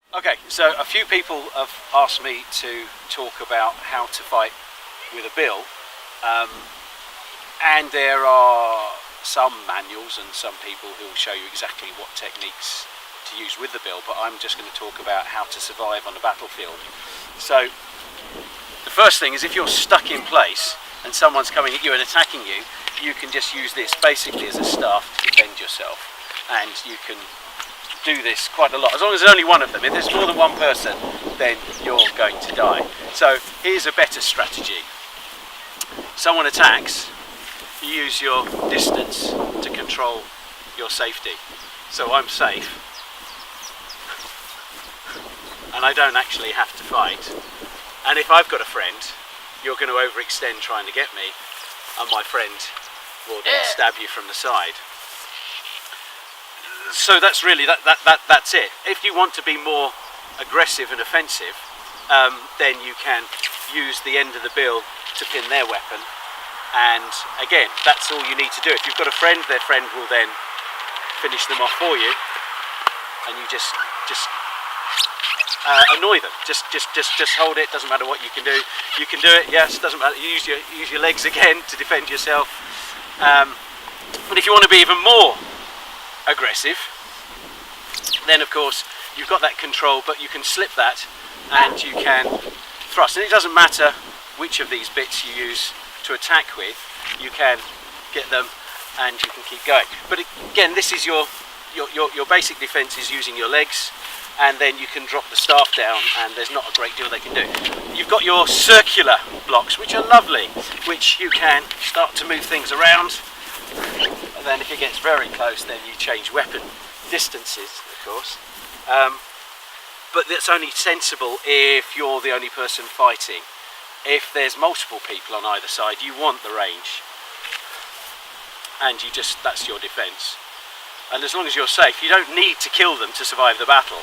Okay, so a few people have asked me to talk about how to fight with a bill, and there are some manuals and some people who will show you exactly what techniques to use with the bill, but I'm just going to talk about how to survive on the battlefield. So the first thing is, if you're stuck in place and someone's coming at you and attacking you, you can just use this basically as a staff to defend yourself, and you can do this quite a lot, as long as there's only one of them. If there's more than one person, then you're going to die. So here's a better strategy. Someone attacks, you use your distance to control your safety. So I'm safe, and I don't actually have to fight. And if I've got a friend, you're going to overextend trying to get me, and my friend will then stab you from the side. So that's really that's it. If you want to be more aggressive and offensive, then you can use the end of the bill to pin their weapon, and again, that's all you need to do. If you've got a friend, their friend will then finish them off for you, and you just annoy them. Just hold it. Doesn't matter what you can do. You can do it. Yes, doesn't matter. Use your legs again to defend yourself. But if you want to be even more aggressive, then of course you've got that control, but you can slip that and you can thrust, and it doesn't matter which of these bits you use to attack with, you can get them and you can keep going. But again, this is your basic defense is using your legs, and then you can drop the staff down and there's not a great deal they can do. You've got your circular blocks, which are lovely, which you can start to move things around. And then if it gets very close, then you change weapon distances, of course. But that's only sensible if you're the only person fighting. If there's multiple people on either side, you want the range. And that's your defense. And as long as you're safe, you don't need to kill them to survive the battle.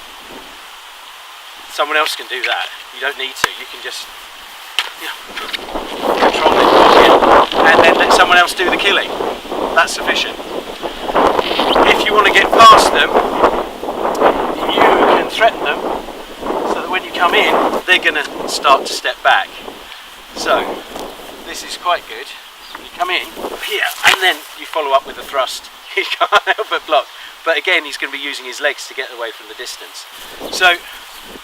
Someone else can do that. You don't need to. You can just control it, and then let someone else do the killing. That's sufficient. If you want to get past them, you can threaten them so that when you come in, they're going to start to step back. So this is quite good. You come in here, and then you follow up with a thrust. He can't help but block. But again, he's going to be using his legs to get away from the distance. So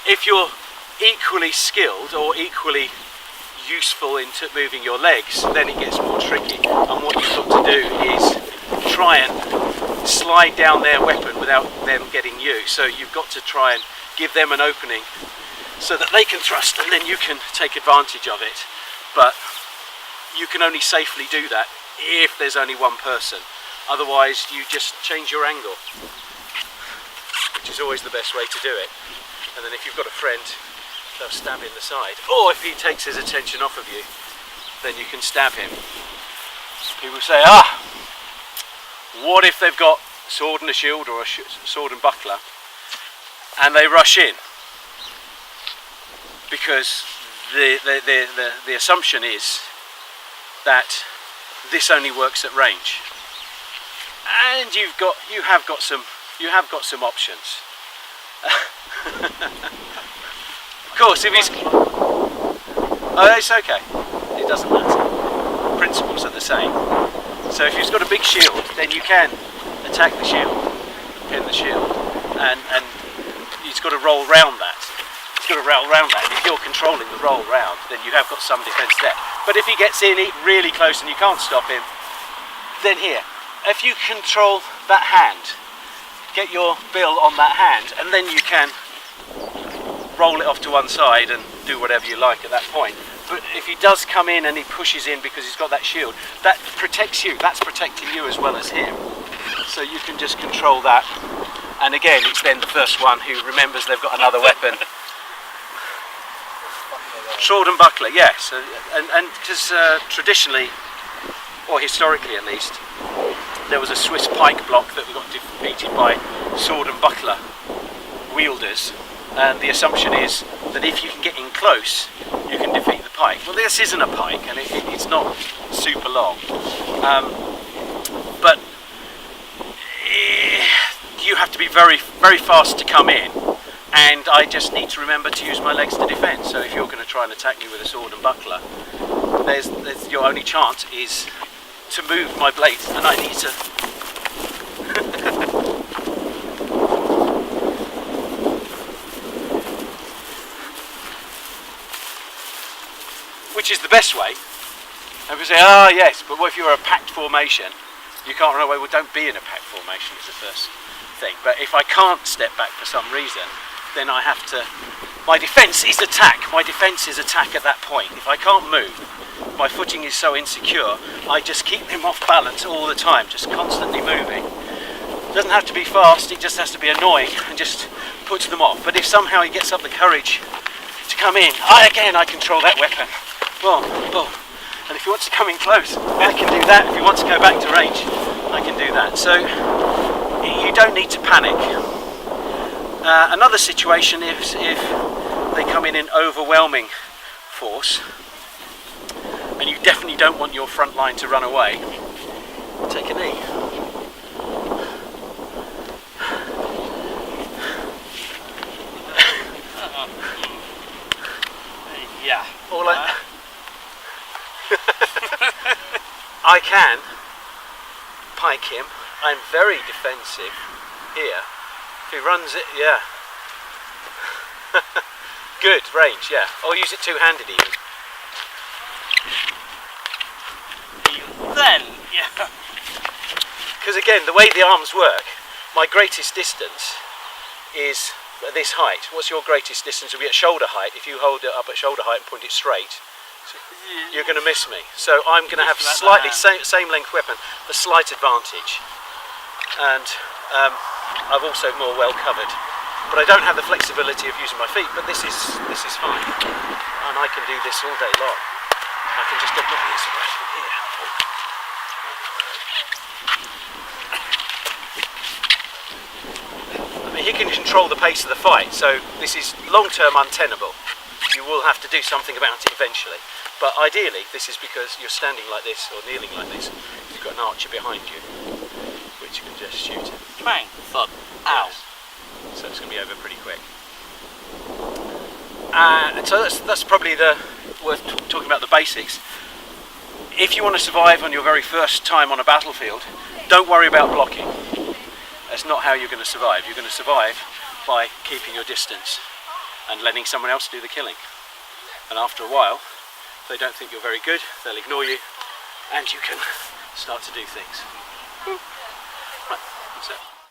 if you're equally skilled or equally useful in moving your legs, then it gets more tricky, and what you've got to do is try and slide down their weapon without them getting you. So you've got to try and give them an opening so that they can thrust, and then you can take advantage of it. But you can only safely do that if there's only one person. Otherwise you just change your angle, which is always the best way to do it. And then if you've got a friend, they'll stab in the side, or if he takes his attention off of you, then you can stab him. People say, what if they've got a sword and a shield, or a sword and buckler, and they rush in? Because the assumption is that this only works at range, and you have got some options. Of course, if he's... Oh, it's okay. It doesn't matter. Principles are the same. So if he's got a big shield, then you can attack the shield, pin the shield, and he's got to roll round that. He's got to roll round that. And if you're controlling the roll round, then you have got some defence there. But if he gets in really close and you can't stop him, then here, if you control that hand, get your bill on that hand, and then you can roll it off to one side and do whatever you like at that point. But if he does come in and he pushes in because he's got that shield, that protects you. That's protecting you as well as him. So you can just control that. And again, it's then the first one who remembers they've got another weapon. Sword and buckler, yes. And because traditionally, or historically at least, there was a Swiss pike block that got defeated by sword and buckler wielders. And the assumption is that if you can get in close, you can defeat the pike. Well, this isn't a pike, and it's not super long. But you have to be very, very fast to come in, and I just need to remember to use my legs to defend. So if you're going to try and attack me with a sword and buckler, there's your only chance is to move my blades, and I need to. Which is the best way. And people say, ah, yes, but what if you're a packed formation? You can't run away. Well, don't be in a packed formation is the first thing. But if I can't step back for some reason, then I have to. My defence is attack. My defence is attack at that point. If I can't move, my footing is so insecure, I just keep him off balance all the time, just constantly moving. It doesn't have to be fast, it just has to be annoying and just puts them off. But if somehow he gets up the courage to come in, I control that weapon. Boom, boom. And if he wants to come in close, I can do that. If he wants to go back to range, I can do that. So you don't need to panic. Another situation is if they come in overwhelming force, and you definitely don't want your front line to run away, take a knee. Yeah. Or like, I can pike him. I'm very defensive here. If he runs it, yeah. Good range, yeah. I'll use it two-handed even. Then, yeah. Because again, the way the arms work, my greatest distance is at this height. What's your greatest distance? Will be at shoulder height. If you hold it up at shoulder height and point it straight, you're going to miss me. So I'm going to have slightly same length weapon, the slight advantage. And I've also more well covered. But I don't have the flexibility of using my feet. But this is fine, and I can do this all day long. I can just get my hands right from here. I mean, he can control the pace of the fight, so this is long-term untenable. You will have to do something about it eventually. But ideally, this is because you're standing like this or kneeling like this. You've got an archer behind you, which you can just shoot. Bang, thud, ow. Yes. So it's going to be over pretty quick. And so that's probably worth talking about the basics. If you want to survive on your very first time on a battlefield, don't worry about blocking. That's not how you're going to survive. You're going to survive by keeping your distance and letting someone else do the killing. And after a while, if they don't think you're very good, they'll ignore you, and you can start to do things. Right, that's it.